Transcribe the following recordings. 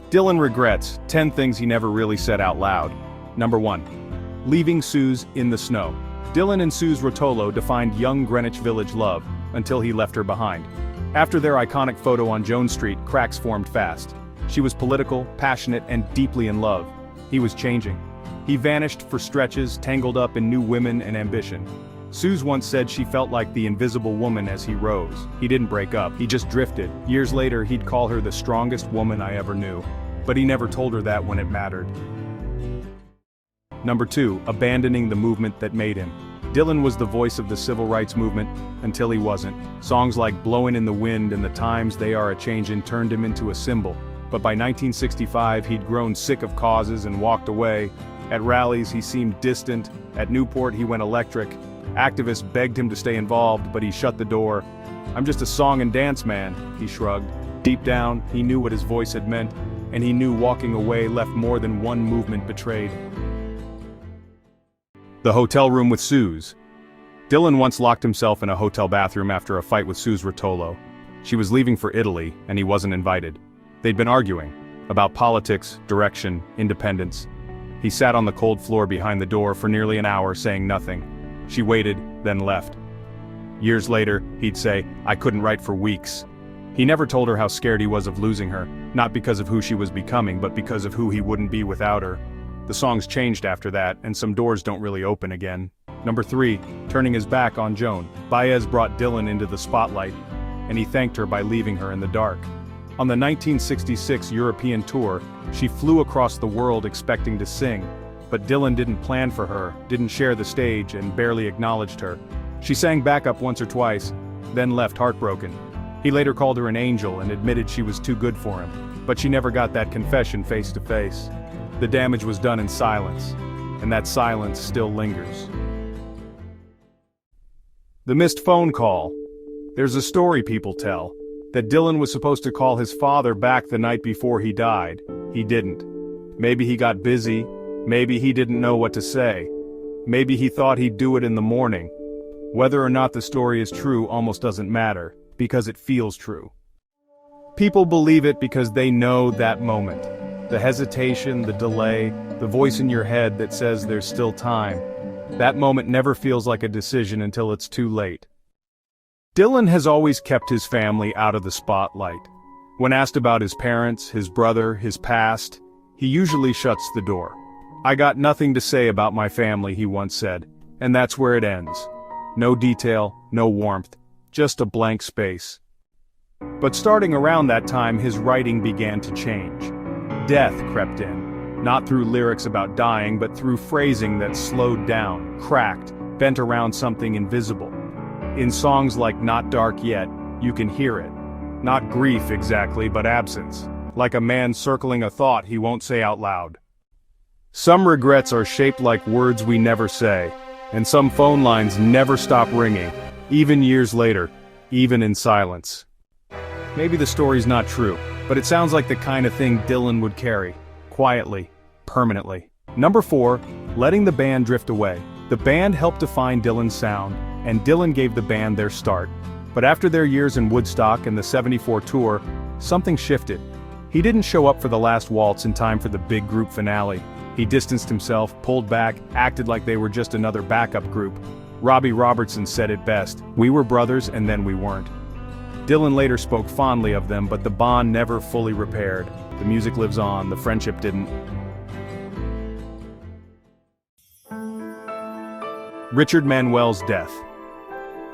Dylan regrets 10 things he never really said out loud. Number 1. Leaving Suze in the snow. Dylan and Suze Rotolo defined young Greenwich Village love, until he left her behind. After their iconic photo on Jones Street, cracks formed fast. She was political, passionate, and deeply in love. He was changing. He vanished for stretches, tangled up in new women and ambition. Suze once said she felt like the invisible woman as he rose. He didn't break up, he just drifted. Years later, he'd call her the strongest woman I ever knew. But he never told her that when it mattered. Number 2. Abandoning the movement that made him. Dylan was the voice of the civil rights movement, until he wasn't. Songs like Blowin' in the Wind and The Times They Are A-Changin' turned him into a symbol. But by 1965 he'd grown sick of causes and walked away. At rallies he seemed distant, at Newport he went electric. Activists begged him to stay involved, but he shut the door. "I'm just a song and dance man," he shrugged. Deep down, he knew what his voice had meant, and he knew walking away left more than one movement betrayed. The hotel room with Suze. Dylan once locked himself in a hotel bathroom after a fight with Suze Rotolo. She was leaving for Italy, and he wasn't invited. They'd been arguing about politics, direction, independence. He sat on the cold floor behind the door for nearly an hour saying nothing. She waited, then left. Years later, he'd say, "I couldn't write for weeks." He never told her how scared he was of losing her, not because of who she was becoming, but because of who he wouldn't be without her. The songs changed after that, and some doors don't really open again. Number 3. Turning his back on Joan. Baez brought Dylan into the spotlight, and he thanked her by leaving her in the dark. On the 1966 European tour, she flew across the world expecting to sing, but Dylan didn't plan for her, didn't share the stage, and barely acknowledged her. She sang backup once or twice, then left heartbroken. He later called her an angel and admitted she was too good for him, but she never got that confession face to face. The damage was done in silence, and that silence still lingers. The missed phone call. There's a story people tell, that Dylan was supposed to call his father back the night before he died. He didn't. Maybe he got busy, maybe he didn't know what to say. Maybe he thought he'd do it in the morning. Whether or not the story is true almost doesn't matter, because it feels true. People believe it because they know that moment. The hesitation, the delay, the voice in your head that says there's still time. That moment never feels like a decision until it's too late. Dylan has always kept his family out of the spotlight. When asked about his parents, his brother, his past, he usually shuts the door. "I got nothing to say about my family," he once said, and that's where it ends. No detail, no warmth, just a blank space. But starting around that time, his writing began to change. Death crept in, not through lyrics about dying, but through phrasing that slowed down, cracked, bent around something invisible. In songs like Not Dark Yet, you can hear it. Not grief exactly, but absence. Like a man circling a thought he won't say out loud. Some regrets are shaped like words we never say, and some phone lines never stop ringing, even years later, even in silence. Maybe the story's not true, but it sounds like the kind of thing Dylan would carry, quietly, permanently. Number 4, letting the band drift away. The band helped define Dylan's sound, and Dylan gave the band their start. But after their years in Woodstock and the '74 tour, something shifted. He didn't show up for the last waltz in time for the big group finale. He distanced himself, pulled back, acted like they were just another backup group. Robbie Robertson said it best, "We were brothers and then we weren't." Dylan later spoke fondly of them, but the bond never fully repaired. The music lives on, the friendship didn't. Richard Manuel's death.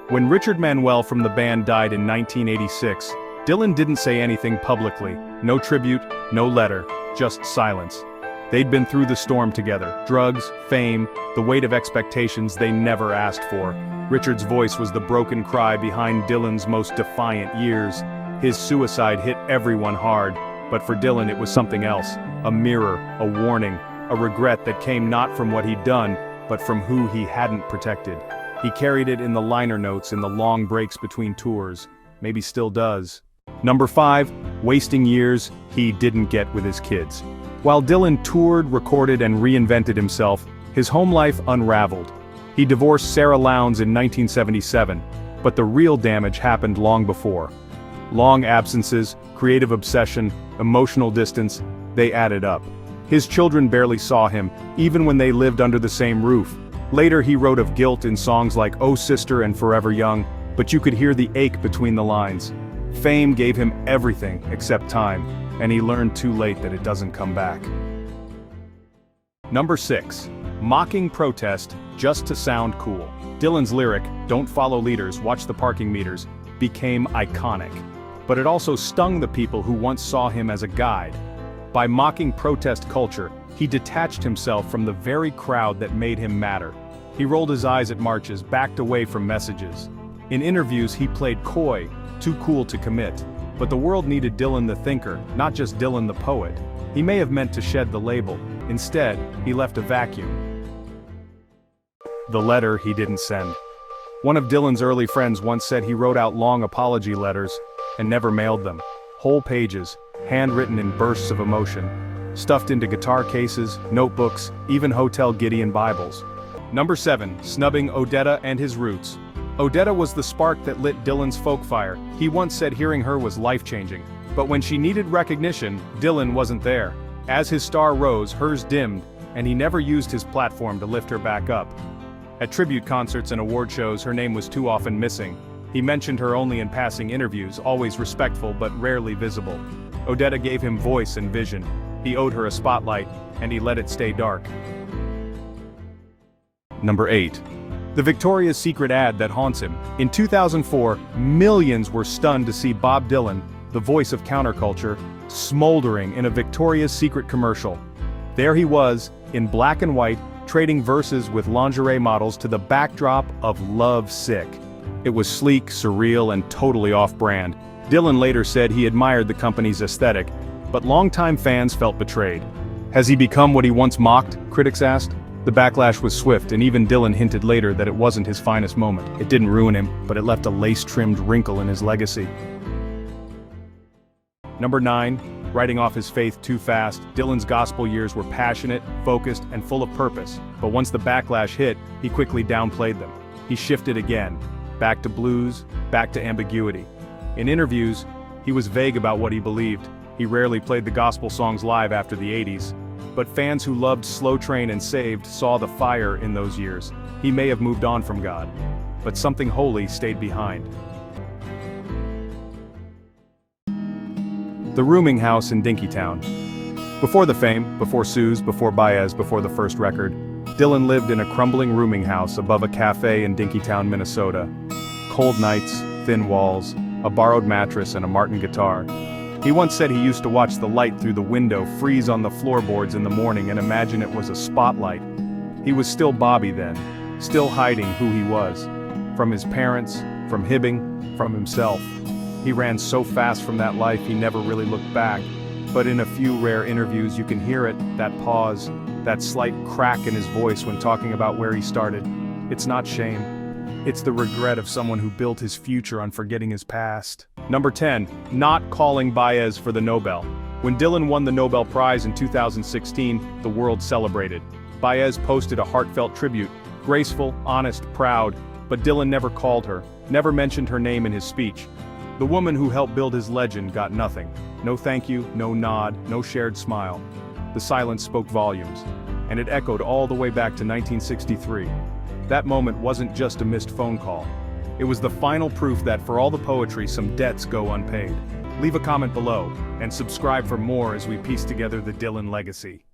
When Richard Manuel from the band died in 1986, Dylan didn't say anything publicly. No tribute, no letter, just silence. They'd been through the storm together. Drugs, fame, the weight of expectations they never asked for. Richard's voice was the broken cry behind Dylan's most defiant years. His suicide hit everyone hard, but for Dylan it was something else. A mirror, a warning, a regret that came not from what he'd done, but from who he hadn't protected. He carried it in the liner notes in the long breaks between tours. Maybe still does. Number 5, wasting years he didn't get with his kids. While Dylan toured, recorded, and reinvented himself, his home life unraveled. He divorced Sarah Lowndes in 1977, but the real damage happened long before. Long absences, creative obsession, emotional distance, They added up. His children barely saw him, even when they lived under the same roof. Later he wrote of guilt in songs like "Oh Sister" and "Forever Young," but you could hear the ache between the lines. Fame gave him everything except time, and he learned too late that it doesn't come back. Number 6. Mocking protest just to sound cool. Dylan's lyric, "Don't follow leaders, watch the parking meters," became iconic. But it also stung the people who once saw him as a guide. By mocking protest culture, he detached himself from the very crowd that made him matter. He rolled his eyes at marches, backed away from messages. In interviews he played coy, too cool to commit. But the world needed Dylan the thinker, not just Dylan the poet. He may have meant to shed the label. Instead, he left a vacuum. The letter he didn't send. One of Dylan's early friends once said he wrote out long apology letters and never mailed them. Whole pages, handwritten in bursts of emotion, stuffed into guitar cases, notebooks, even Hotel Gideon Bibles. Number 7. Snubbing Odetta and his roots. Odetta was the spark that lit Dylan's folk fire. He once said hearing her was life-changing. But when she needed recognition, Dylan wasn't there. As his star rose, hers dimmed, and he never used his platform to lift her back up. At tribute concerts and award shows, her name was too often missing. He mentioned her only in passing interviews, always respectful but rarely visible. Odetta gave him voice and vision. He owed her a spotlight, and he let it stay dark. Number 8. The Victoria's Secret ad that haunts him. In 2004, millions were stunned to see Bob Dylan, the voice of counterculture, smoldering in a Victoria's Secret commercial. There he was, in black and white, trading verses with lingerie models to the backdrop of Love Sick. It was sleek, surreal, and totally off-brand. Dylan later said he admired the company's aesthetic, but longtime fans felt betrayed. Has he become what he once mocked? Critics asked. The backlash was swift, and even Dylan hinted later that it wasn't his finest moment. It didn't ruin him, but it left a lace-trimmed wrinkle in his legacy. Number 9. Writing off his faith too fast. Dylan's gospel years were passionate, focused, and full of purpose. But once the backlash hit, he quickly downplayed them. He shifted again. Back to blues, back to ambiguity. In interviews, he was vague about what he believed. He rarely played the gospel songs live after the 80s. But fans who loved Slow Train and Saved saw the fire in those years. He may have moved on from God, but something holy stayed behind. The rooming house in Dinkytown. Before the fame, before Sue's, before Baez, before the first record, Dylan lived in a crumbling rooming house above a cafe in Dinkytown, Minnesota. Cold nights, thin walls, a borrowed mattress, and a Martin guitar. He once said he used to watch the light through the window freeze on the floorboards in the morning and imagine it was a spotlight. He was still Bobby then, still hiding who he was. From his parents, from Hibbing, from himself. He ran so fast from that life he never really looked back. But in a few rare interviews you can hear it, that pause, that slight crack in his voice when talking about where he started. It's not shame. It's the regret of someone who built his future on forgetting his past. Number 10. Not calling Baez for the Nobel. When Dylan won the Nobel Prize in 2016, the world celebrated. Baez posted a heartfelt tribute, graceful, honest, proud, but Dylan never called her, never mentioned her name in his speech. The woman who helped build his legend got nothing. No thank you, no nod, no shared smile. The silence spoke volumes, and it echoed all the way back to 1963. That moment wasn't just a missed phone call. It was the final proof that for all the poetry, some debts go unpaid. Leave a comment below, and subscribe for more as we piece together the Dylan legacy.